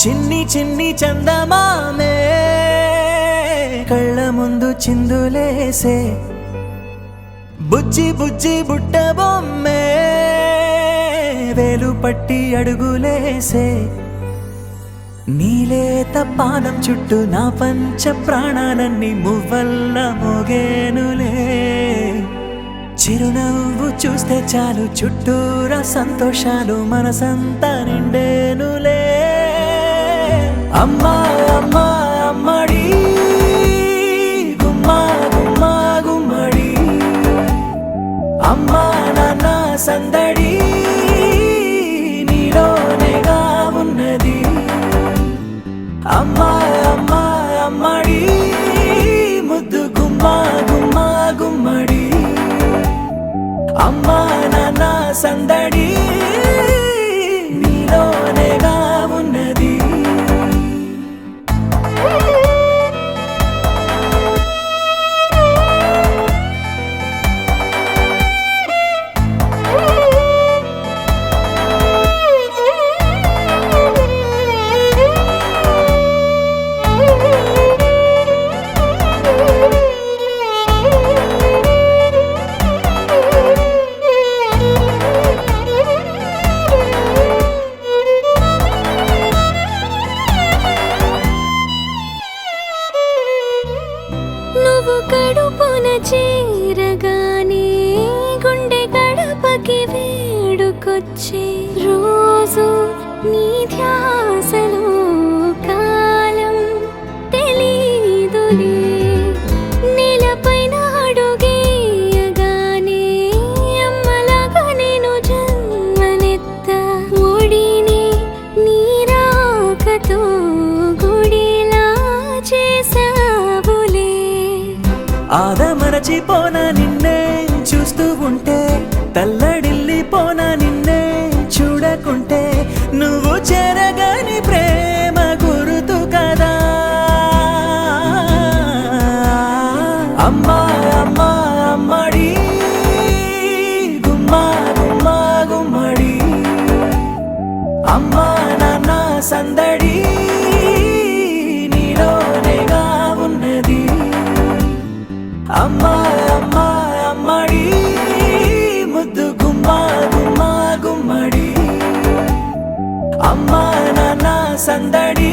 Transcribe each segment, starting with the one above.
చిన్ని చిన్ని చందమామే కళ్ళ ముందు చిందులేసే బుజ్జి బుజ్జి బుట్ట బొమ్మే వేలు పట్టి అడుగులేసే నీలేత పానం చుట్టూ నా పంచ ప్రాణాలన్నీ మువ్వల్ల మోగేనులే చిరునవ్వు చూస్తే చాలు చుట్టూరా సంతోషాలు మనసంతా నిండేనులే అమ్మా అమ్మా అమ్మడి గుమ్మా గుమ్మా గుమ్మడి అమ్మా నాన్న సందడి నీలోనేగా ఉన్నది అమ్మా అమ్మా అమ్మడి ముద్దు గుమ్మా గుమ్మా గుమ్మడి అమ్మా నాన్న సందడి నీలోనేగా ఉన్నది కడుపున చేరగానే గుండె గడపకి వేడుకొచ్చే రోజు నీ ధ్యాసలో కాలం తెలీదులే నేలపైన అడుగేయగానే అమ్మలాగా నేను జన్మనెత్త ఒడిని నీ రాకతో గుడిలా చేసావులే ఆదమరచిపోనా నిన్నే చూస్తూ ఉంటే తల్లడిల్లిపోనా నిన్నే చూడకుంటే నువ్వు చెరగని ప్రేమ గురుతు కదా అమ్మా అమ్మా అమ్మడి గుమ్మా గుమ్మా గుమ్మడి అమ్మా నాన్న సందడి నీలోనేగా ఉన్నది అమ్మా అమ్మా అమ్మడి ముద్దు గుమ్మా గుమ్మా గుమ్మడి అమ్మా నాన్న సందడి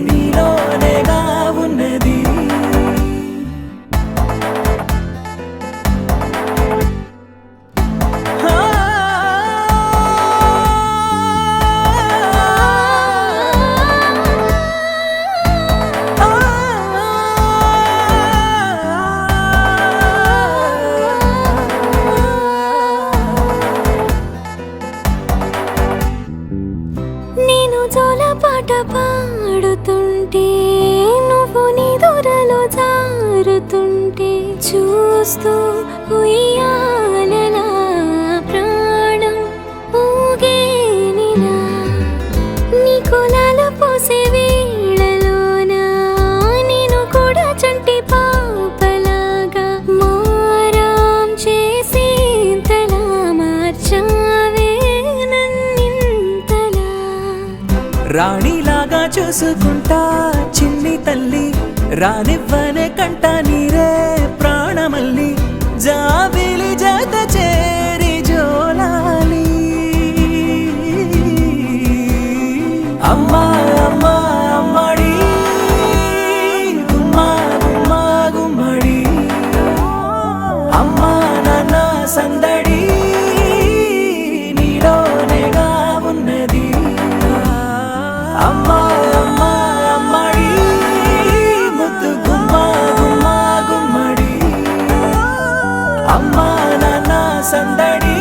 నీలోనేగా ఉన్నది పాట పాడుతుంటే నువ్వు నీ దూరలో జారుతుంటే చూస్తూ ఉయ్యాలలా ప్రాణం ఊగేనిలా నీ కులాల పోసే వేళలోనా నేను కూడా చంటి పాపలాగా మారాం చేసేంతలా మార్చావే నన్నింతలా రాణిలాగా చూసుకుంటా చిన్ని తల్లి రానివ్వనే కంట నీరే ప్రాణమల్లి జాబిలి జత చేరి జోలాలి అమ్మా అమ్మా అమ్మడి గుమ్మా గుమ్మా గుమ్మడి అమ్మా నాన్న సందడి నీలోనేగా ఉన్నది అమ్మా అమ్మా అమ్మడి ముద్దు గుమ్మా గుమ్మా గుమ్మడి అమ్మా నాన్న సందడి